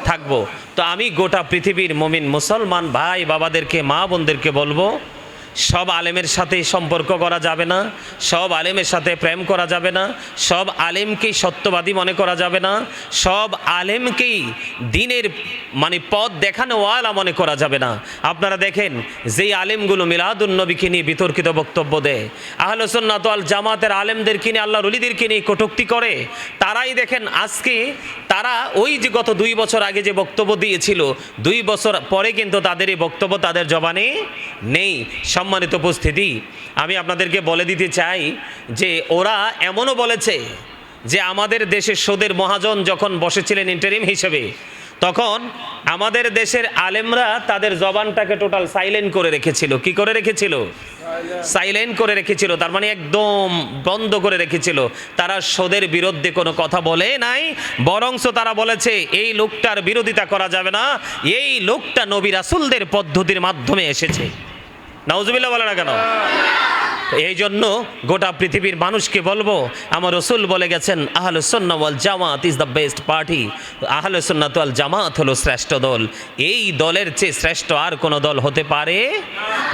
Speaker 1: থাকবো। তো আমি গোটা পৃথিবীর মুমিন মুসলমান ভাই বাবাদেরকে, মা বোনদেরকে বলবো, সব আলেমের সাথে সম্পর্ক করা যাবে না, সব আলেমের সাথে প্রেম করা যাবে না, সব আলেমকেই সত্যবাদী মনে করা যাবে না, সব আলেমকেই দিনের পথ দেখানোওয়ালা মনে করা যাবে না। আপনারা দেখেন যেই আলেমগুলো মিলাদুন নবীকে নিয়ে বিতর্কিত বক্তব্য দেয়, আহলে সুন্নাত ওয়াল জামাতের আলেমদেরকে নিয়ে, আল্লাহর ওলিদেরকে নিয়ে কটূক্তি করে, তারাই দেখেন আজকে তারা ওই যে গত 2 বছর আগে যে বক্তব্য দিয়েছিল, 2 বছর পরে কিন্তু তাদের এই বক্তব্য তাদের জবানে নেই। সম্মানিত উপস্থিতি, আমি আপনাদেরকে বলে দিতে চাই যে ওরা এমনও বলেছে যে আমাদের দেশের সুদের মহাজন যখন বসেছিলেন ইন্টারিম হিসেবে, তখন আমাদের দেশের আলেমরা তাদের জবানটাকে টোটাল সাইলেন্ট করে রেখেছিল। কি করে রেখেছিল? সাইলেন্ট করে রেখেছিল, তার মানে একদম বন্ধ করে রেখেছিল। তারা সুদের বিরুদ্ধে কোনো কথা বলে নাই, বরংস তারা বলেছে এই লোকটার বিরোধিতা করা যাবে না, এই লোকটা নবী রাসূলদের পদ্ধতির মাধ্যমে এসেছে। নাউজুবিল্লাহ বলে না কেন? এই জন্য গোটা পৃথিবীর মানুষকে বলবো, আমার রসুল বলে গেছেন আহলুস সুন্নাহ ওয়াল জামাত ইজ দ্য বেস্ট পার্টি। আহলুস সুন্নাহ ওয়াল জামাত হলো শ্রেষ্ঠ দল। এই দলের চেয়ে শ্রেষ্ঠ আর কোনো দল হতে পারে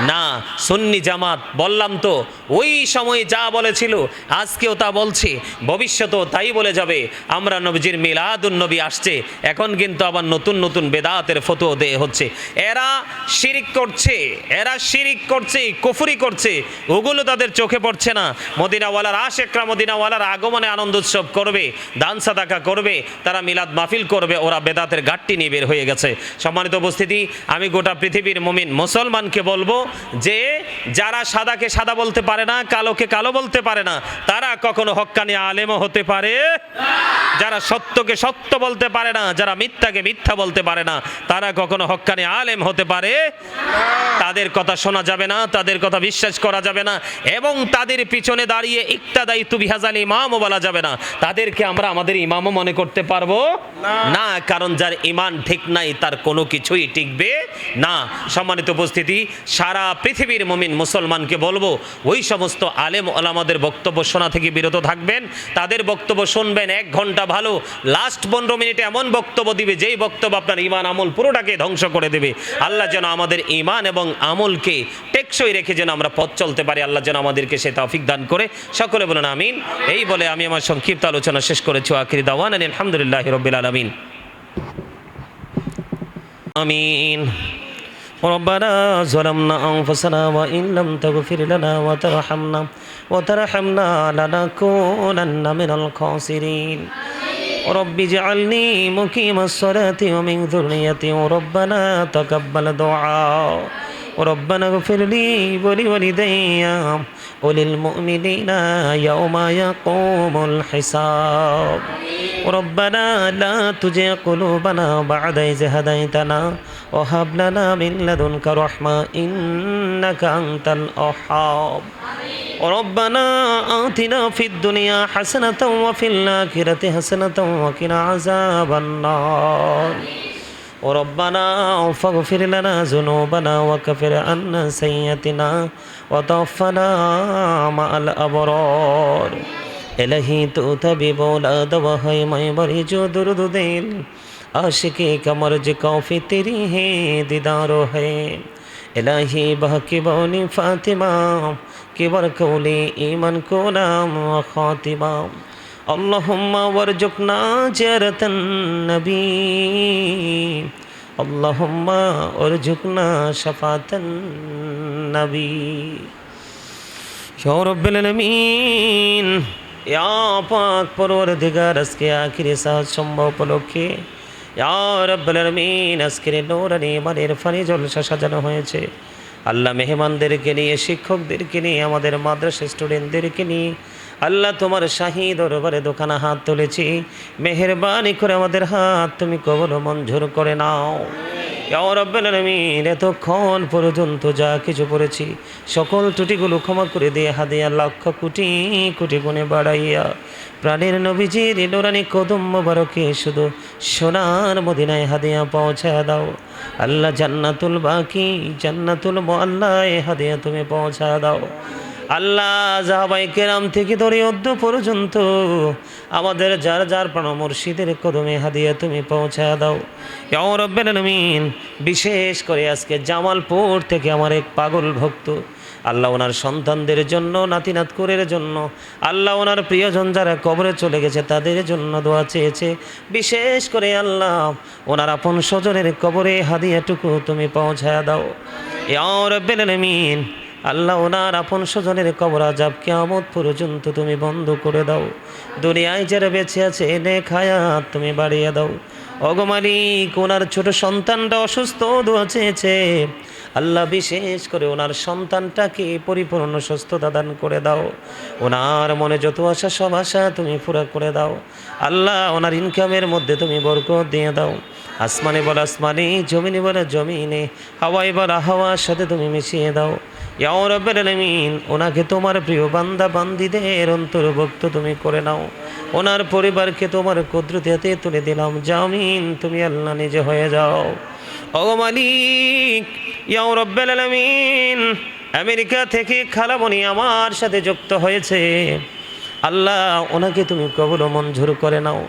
Speaker 1: না। সুন্নি জামাত বললাম তো, ওই সময়ে যা বলেছিল আজকেও তা বলছে, ভবিষ্যতেও তাই বলে যাবে। আমরা নবীজির মিলাদুন নবী আসছে, এখন কিন্তু আবার নতুন নতুন বেদাতের ফতোয়া দেয়া হচ্ছে। এরা শিরিক করছে, কুফরি করছে, ওগুলো তাদের চোখে পড়ছে না। মদিনাওয়ালার আশেকরা মদিনাওয়ালার আগমনে আনন্দ উৎসব করবে, দান সাদাকা করবে, তারা মিলাদ মাহফিল করবে, ওরা বেদাতের গাট্টি নিয়ে বের হয়ে গেছে। সম্মানিত উপস্থিতি, আমি গোটা পৃথিবীর মুমিন মুসলমানকে বলবো যে যারা সাদাকে সাদা বলতে পারে না, কালোকে কালো বলতে পারে না, তারা কখনো হক্কানি আলেমও হতে পারে না। যারা সত্যকে সত্য বলতে পারে না, যারা মিথ্যাকে মিথ্যা বলতে পারে না, তারা কখনো হক্কানি আলেম হতে পারে না। তাদের কথা শোনা যাবে না, তাদের কথা বিশ্বাস করা যাবে না, এবং তাদের পিছনে দাঁড়িয়ে ইক্তাদাইতু বিহাজাল ইমামও বলা যাবে না। তাদেরকে আমরা আমাদের ইমামও মনে করতে পারবো না, কারণ যার ঈমান ঠিক নাই তার কোনো কিছুই টিকবে না। সম্মানিত উপস্থিতি, সারা পৃথিবীর মুমিন মুসলমানকে বলবো, ওই সমস্ত আলেম ওলামাদের বক্তব্য শোনা থেকে বিরত থাকবেন। তাদের বক্তব্য শুনবেন 1 ঘন্টা ভালো, লাস্ট 15 মিনিটে এমন বক্তব্য দিবে যেই বক্তব্য আপনার ঈমান আমল পুরোটাকে ধ্বংস করে দেবে। আল্লাহ যেন আমাদের ঈমান এবং আমলকে টেকসই রেখে যেন আমরা পথ চলতে পারি, আল্লাহ যেন আমাদেরকে সে তৌফিক দান করে। সকলে বলুন আমিন। এই বলে আমি আমার সংক্ষিপ্ত আলোচনা শেষ করেছি। আখিরি দাওয়ানা আলহামদুলিল্লাহি রাব্বিল আলামিন। আমিন। ربنا ظلمنا أنفسنا وإن لم تغفر لنا وترحمنا لنكونن من الخاسرين. رب اجعلني مقيم الصلاة ومن ذريتي ربنا تقبل دعاء. ربنا اغفر لي ولوالدي وللمؤمنين يوم يقوم الحساب. ربنا لا تزغ قلوبنا بعد إذ هديتنا وهب لنا من لدنك رحمة إنك أنت الوهاب. ربنا آتنا في الدنيا حسنة وفي الآخرة حسنة وقنا عذاب النار. ربنا فاغفر لنا ذنوبنا وكفر عنا سيئاتنا وتوفنا مع الأبرار. إلهي تؤتبي بولاد وهي ماي بری جو درد دل आशिकी कमर जिको फी तेरी है दीदारो है. इलाही बहकी बोली फातिमा की बरकौली ईमान को नाम व खातिमा. अल्लाहुम्मा वरजुकना जरतन नबी. अल्लाहुम्मा वरजुकना शफातन नबी. या रब्बिल आलमीन, या पाक परवरदिगार, আজকে আখিরি সাহায্য সম্ভব উপলক্ষে ইয়া রাব্বুল আলামিন আজকের নূরানি ইমানের ফানি জলসা সাজানো হয়েছে আল্লাহ মেহমানদেরকে নিয়ে শিক্ষকদেরকে নিয়ে আমাদের মাদ্রাসা স্টুডেন্টদেরকে নিয়ে আল্লাহ তোমার শাহী দরবারে দোকানে হাত তুলেছি মেহেরবানি করে আমাদের হাত তুমি কবুল ও মঞ্জুর করে নাও ইয়া রাব্বুল আলামিন এতক্ষণ পর্যন্ত যা কিছু পড়েছি সকল ত্রুটিগুলো ক্ষমা করে দিয়ে হাদিয়া লক্ষ কোটি কোটি গুণে বাড়াইয়া প্রাণের নবীজির নূরানি কদম মোবারকে শুধু সোনার মদিনায় হাদিয়া পৌঁছায় দাও আল্লাহ জান্নাতুল বাকি জান্নাতুল মুআল্লায় হাদিয়া তুমি পৌঁছা দাও আল্লাহ সাহাবায়ে কেরাম থেকে ধরে অদ্য পর্যন্ত আমাদের যার যার প্রাণ মুর্শিদের কদমে হাদিয়া তুমি পৌঁছা দাও ইয়া রাব্বুল আলামিন বিশেষ করে আজকে জামালপুর থেকে আমার এক পাগল ভক্ত আল্লাহ ওনার সন্তানদের জন্য নাতি নাতকুরের জন্য আল্লাহ ওনার প্রিয়জন যারা কবরে চলে গেছে তাদের জন্য দোয়া চেয়েছে বিশেষ করে আল্লাহ ওনার আপন স্বজনের কবরে হাদিয়াটুকু তুমি পৌঁছায়া দাও ইয়া রাব্বুল আলামিন আল্লাহ ওনার আপন স্বজনের কবর আযাব কিয়ামত পর্যন্ত তুমি বন্ধ করে দাও দুনিয়ায় যারা বেঁচে আছে নেক হায়াত তুমি বাড়িয়ে দাও ওগো মালিক ওনার ছোট সন্তানটা অসুস্থ দোয়া চেয়েছে আল্লাহ বিশেষ করে ওনার সন্তানটাকে পরিপূর্ণ সুস্থতা দান করে দাও ওনার মনে যত আশা সব আশা তুমি পুরা করে দাও আল্লাহ ওনার ইনকামের মধ্যে তুমি বরকত দিয়ে দাও আসমানে বল আসমানে জমিনে বল জমিনে হাওয়ায় বল হাওয়ার সাথে তুমি মিশিয়ে দাও ইয়া রাব্বুল আলামিন ওনাকে তোমার প্রিয় বান্দা বান্দীদের অন্তর্ভুক্ত তুমি করে নাও ওনার পরিবারকে তোমার কুদরতে হাতে তুলে দিলাম জামিন তুমি আল্লাহ নিজে হয়ে যাও ও মালিক ইয়া রাব্বুল আলামিন আমেরিকা থেকে খালামণি আমার সাথে যুক্ত হয়েছে আল্লাহ ওনাকে তুমি কবুল ও মঞ্জুর করে নাও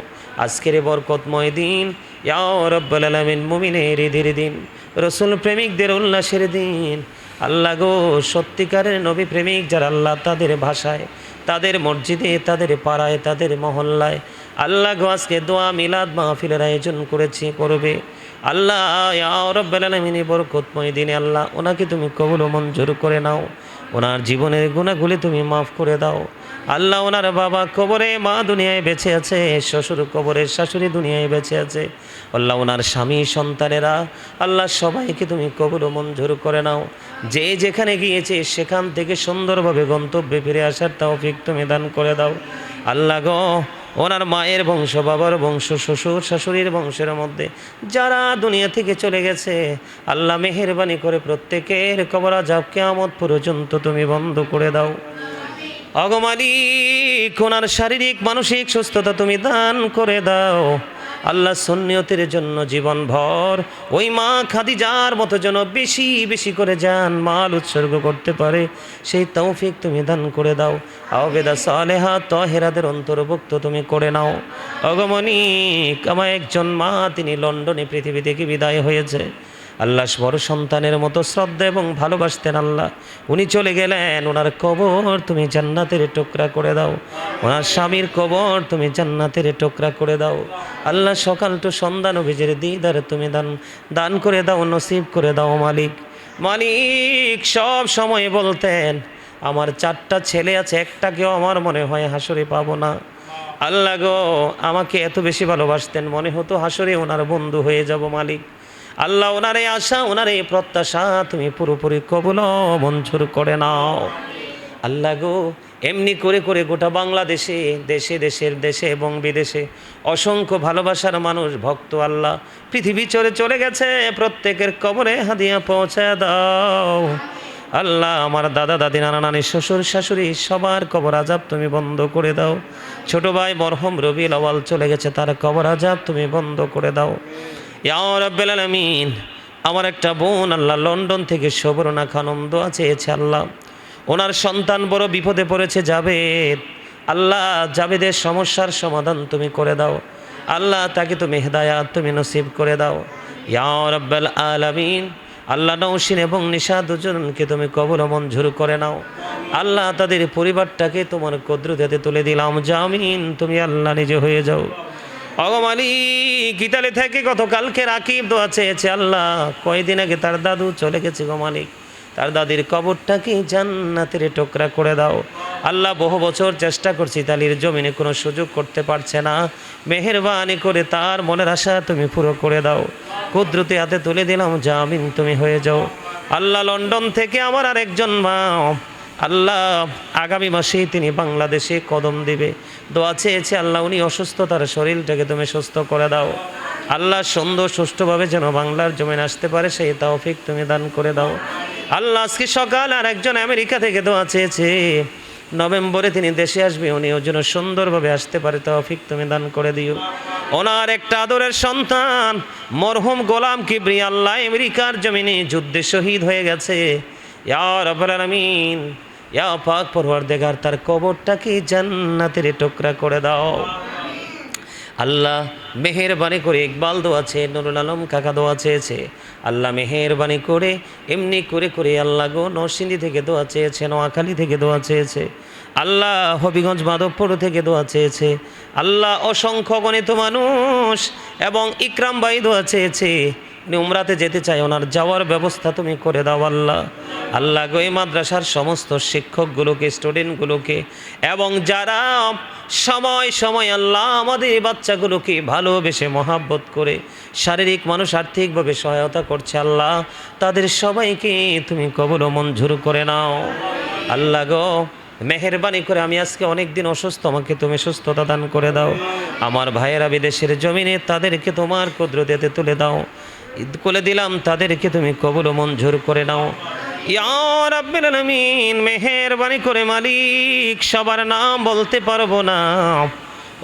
Speaker 1: আজকের বরকতময় দিন ইয়া রাব্বুল আলামিন মুমিনের ঈদের দিন রাসূল প্রেমিকদের উল্লাসের দিন আল্লাহ গো সত্যিকারের নবী প্রেমিক যারা আল্লাহ তাদের ভাষায় তাদের মসজিদে তাদের পাড়ায় তাদের মহল্লায় আল্লাহ গো আজকে দোয়া মিলাদ মাহফিলের আয়োজন করেছে করবে আল্লাহ ইয়া রাব্বুল আলামিন বরকতময় দিনে আল্লাহ ওনাকে তুমি কবুল ও মঞ্জুর করে নাও ওনার জীবনের গুনাহগুলি তুমি মাফ করে দাও আল্লাহ ওনার বাবা কবরে মা দুনিয়ায় বেঁচে আছে শ্বশুর কবরে শাশুড়ি দুনিয়ায় বেঁচে আছে আল্লাহ ওনার স্বামী সন্তানেরা আল্লাহ সবাইকে তুমি কবুল ও মঞ্জুর করে নাও যে যেখানে গিয়েছে সেখান থেকে সুন্দরভাবে গন্তব্যে ফিরে আসার তৌফিক তুমি দান করে দাও আল্লাহ গো ওনার মায়ের বংশ বাবার বংশ শ্বশুর শাশুড়ির বংশের মধ্যে যারা দুনিয়া থেকে চলে গেছে আল্লাহ মেহেরবানি করে প্রত্যেকের কবর আযাব কিয়ামত পর্যন্ত তুমি বন্ধ করে দাও ওগো মালিক ওনার শারীরিক মানসিক সুস্থতা তুমি দান করে দাও আল্লাহ সুন্নিয়তের জন্য জীবনভর ওই মা খাদিজার মতো যেন বেশি বেশি করে জান মাল উৎসর্গ করতে পারে সেই তৌফিক তুমি দান করে দাও আবেদা সালেহা তাহেরাদের অন্তর্ভুক্ত তুমি করে নাও ওগো মালিক আমার একজন মা তিনি লন্ডনে পৃথিবী থেকে বিদায় হয়েছে আল্লাহ বড় সন্তানের মতো শ্রদ্ধা এবং ভালোবাসতেন আল্লাহ উনি চলে গেলেন ওনার কবর তুমি জান্নাতের টুকরা করে দাও ওনার স্বামীর কবর তুমি জান্নাতের টুকরা করে দাও আল্লাহ সকাল টু সন্ধ্যা নবীজির দিদার তুমি দান করে দাও নসিব করে দাও মালিক মালিক সব সময় বলতেন আমার 4টা ছেলে আছে একটাকেও আমার মনে হয় হাসরে পাবো না আল্লাহ গো আমাকে এত বেশি ভালোবাসতেন মনে হতো হাসরে ওনার বন্ধু হয়ে যাব মালিক আল্লাহ ওনার এই আশা ওনার এই প্রত্যাশা তুমি পুরোপুরি কবুল মঞ্জুর করে নাও আল্লাহ গো এমনি করে করে গোটা বাংলাদেশে দেশে এবং বিদেশে অসংখ্য ভালোবাসার মানুষ ভক্ত আল্লাহ পৃথিবী চলে গেছে প্রত্যেকের কবরে হাদিয়া পৌঁছায় দাও আল্লাহ আমার দাদা দাদি নানা নানি শ্বশুর শাশুড়ি সবার কবর আযাব তুমি বন্ধ করে দাও ছোট ভাই মরহুম রবিউল আউয়াল চলে গেছে তার কবর আযাব তুমি বন্ধ করে দাও ইয়া রাব্বুল আলামিন আমার একটা বোন আল্লাহ লন্ডন থেকে সুবর্ণা খানম দোয়া চেয়েছে আল্লাহ ওনার সন্তান বড় বিপদে পড়েছে জাবেদ আল্লাহ জাবেদের সমস্যার সমাধান তুমি করে দাও আল্লাহ তাকে তুমি হেদায়াত তুমি নসিব করে দাও ইয়া রাব্বুল আলামিন আল্লাহ নওশিন এবং নিশা দুজনকে তুমি কবুল ও মঞ্জুর করে নাও আল্লাহ তাদের পরিবারটাকে তোমার কুদরতে তুলে দিলাম জামিন তুমি আল্লাহ নিজে হয়ে যাও ওগো মালিক ইতালি থেকে গতকালকে রাকিব দোয়া চেয়েছে আল্লাহ কয়দিন আগে তার দাদু চলে গেছে গো মালিক তার দাদির কবরটাকে জান্নাতের টুকরা করে দাও। আল্লাহ বহু বছর চেষ্টা করছি, ইতালির জমিনে কোনো সুযোগ করতে পারছে না, মেহেরবানি করে তার মনের আশা তুমি পুরো করে দাও। কুদরতি হাতে তুলে দিলাম, জামিন তুমি হয়ে যাও। আল্লাহ লন্ডন থেকে আমার আরেকজন মা, আল্লাহ আগামী মাসেই তিনি বাংলাদেশে কদম দিবে, দোয়া চেয়েছে আল্লাহ উনি অসুস্থ, তার শরীরটাকে তুমি সুস্থ করে দাও। আল্লাহ সুন্দর সুষ্ঠুভাবে যেন বাংলার জমিন আসতে পারে সেই তৌফিক তুমি দান করে দাও। আল্লাহ আজকে সকাল আর একজন আমেরিকা থেকে দোয়া চেয়েছে, নভেম্বরে তিনি দেশে আসবে, উনিও যেন সুন্দরভাবে আসতে পারে তৌফিক তুমি দান করে দিও। ওনার একটা আদরের সন্তান মরহুম গোলাম কিবরি আল্লাহ আমেরিকার জমিনে যুদ্ধে শহীদ হয়ে গেছে। ইয়া রাব্বুল আলামিন, ইয়া পাক পরওয়ারদিগার, তার কবরটাকে জান্নাতের টুকরা করে দাও। আল্লাহ মেহেরবানি করে ইকবাল দোয়া চেয়ে, নুরুল আলম কাকা দোয়া চেয়েছে, আল্লাহ মেহেরবানি করে এমনি করে করে আল্লাহ গো নরসিংদী থেকে দোয়া চেয়েছে, নোয়াখালী থেকে দোয়া চেয়েছে, আল্লাহ হবিগঞ্জ মাধবপুর থেকে দোয়া চেয়েছে, আল্লাহ অসংখ্য গণিত মানুষ এবং ইকরাম ভাই দোয়া চেয়েছে, উনি উমরাতে যেতে চায়, ওনার যাওয়ার ব্যবস্থা তুমি করে দাও। আল্লাহ আল্লাহ গো এই মাদ্রাসার সমস্ত শিক্ষকগুলোকে, স্টুডেন্টগুলোকে এবং যারা সময় সময় আল্লাহ আমাদের এই বাচ্চাগুলোকে ভালোবেসে মহাব্বত করে শারীরিক মানুষ আর্থিকভাবে সহায়তা করছে, আল্লাহ তাদের সবাইকে তুমি কবুল ও মঞ্জুর করে নাও। আল্লাহ গো মেহেরবানি করে, আমি আজকে অনেক দিন অসুস্থ, আমাকে তুমি সুস্থতা দান করে দাও। আমার ভাইয়েরা বিদেশের জমিনে, তাদেরকে তোমার কুদরতে তুলে দাও, করে দিলাম, তাদেরকে তুমি কবুল ও মঞ্জুর করে নাও। ইয়া রাব্বিল আলামিন, মেহেরবানি করে মালিক, সবার নাম বলতে পারবো না,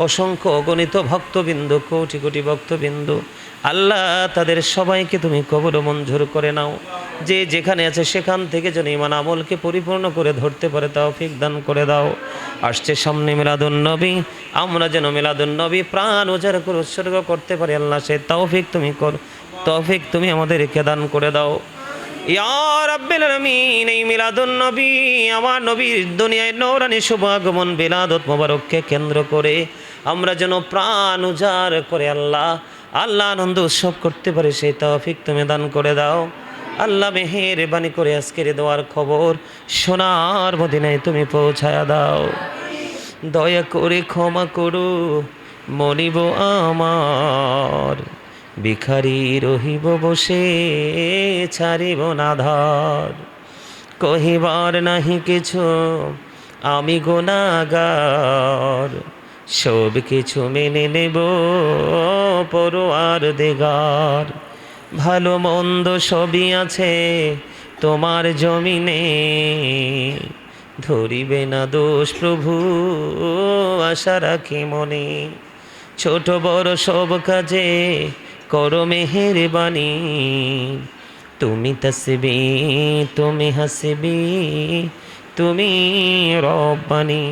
Speaker 1: অসংখ্য অগণিত ভক্তবিন্দু, কোটি কোটি ভক্তবিন্দু, আল্লাহ তাদের সবাইকে তুমি কবুল ও মঞ্জুর করে নাও। যে যেখানে আছে সেখান থেকে যেন ঈমান আমলকে পরিপূর্ণ করে ধরতে পারে তৌফিক দান করে দাও। আসছে সামনে মিলাদুন নবী, আমরা যেন মিলাদুন নবী প্রাণ উজাড় করে উৎসর্গ করতে পারি, আল্লাহ সে তৌফিক তুমি তৌফিক তুমি আমাদেরকে দান করে দাও। ইয়া রাব্বিল আলামিন, এই মিলাদুন নবী, আমার নবীর দুনিয়ায় নূরানি শুভ আগমন বিলাদত মোবারককে কেন্দ্র করে আমরা যেন প্রাণ উজাড় করে আল্লাহ আনন্দ উৎসব করতে পারি, সেই তৌফিক তুমি দান করে দাও। আল্লাহ মেহেরবানি করে আজকের দোয়ার খবর সোনার মদিনায় তুমি পৌঁছায়া দাও। দয়া করে ক্ষমা করো মনিব আমার, ভিখারি রহিব বসে ছাড়িব না ধার, কহিবার নাহি কিছু আমি গুনাহগার, সব কিছু মেনে নেব পরওয়ারদিগার, ভালো মন্দ সবই আছে তোমার জমিনে, ধরিবে না দোষ প্রভু আশা রাখি মনে, ছোট বড় সব কাজে করো মেহেরবানি, তুমি তাসবি তুমি হাসবি তুমি রব্বানি,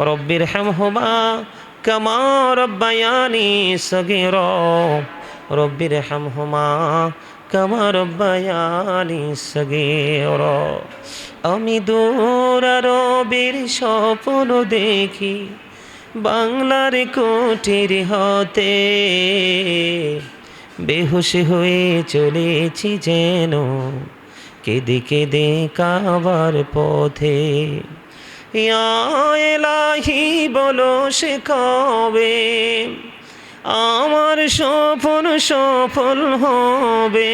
Speaker 1: রব্বির হামহুমা কামা রব্বায়ানি সগীরা, রব্বির হামহুমা কামা রব্বায়ানি সগীরা। আমি দূর রবির স্বপ্ন দেখি বাংলার কুটির হতে, বেহুশ হয়ে চলেছি যেন কেঁদে কেঁদে কাবার পথে। ইয়া এলাহি বলো সে কবে আমার স্বপ্ন সফল হবে,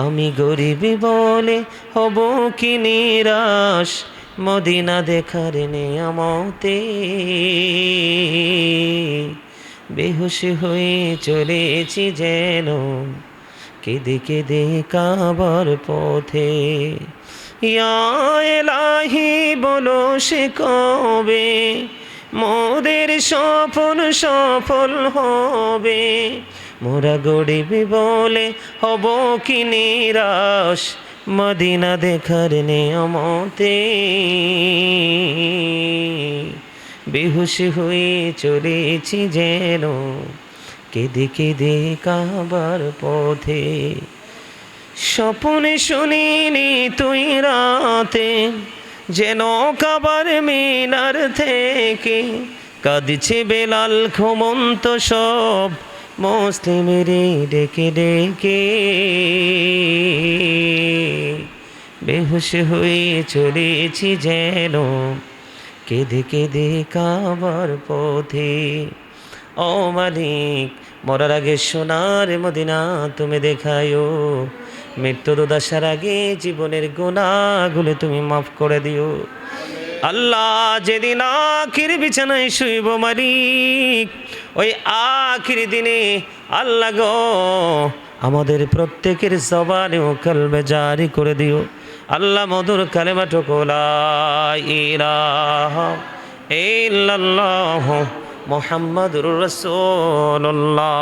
Speaker 1: আমি গরিব বলে হব কি নিরাশ মদিনা দেখার নেয়ামতে, বেহুশ হয়ে চলেছি যেন কেঁদে কেঁদে কাবার পথে। ইয়া এলাহি বলো সে কবে মোদের স্বপ্ন সফল হবে, মোরা গরিব বলে হব কি নিরাশ মদিনা দেখার নেয়ামতে, বেহুশ হয়ে চলেছি যেন কেঁদে কেঁদে কাবার পথে। স্বপ্নে শুনিনি তুই রাতে যেন কাবার মিনার থেকে কাঁদছে বেলাল ঘুমন্ত সব মুসলিমের ডেকে ডেকে, বেহুশ হয়ে চলেছি যেন, কেঁদে কেঁদে কাবার পথে। ও মালিক, মরার আগে সোনার মদিনা তুমি দেখায়ো, মৃত্যুর দশার আগে জীবনের গুনাহগুলো তুমি মাফ করে দিও। আল্লাহ, যেদিন আখির বিছানায় শুইব মালিক, ওই আখির দিনে আল্লাহ গো, আমাদের প্রত্যেকের জবানে ও কলবে জারি করে দিও। আল্লাহ, মধুর কালেমাটুকু লা ইলাহা ইল্লাল্লাহ মুহাম্মাদুর রাসূলুল্লাহ।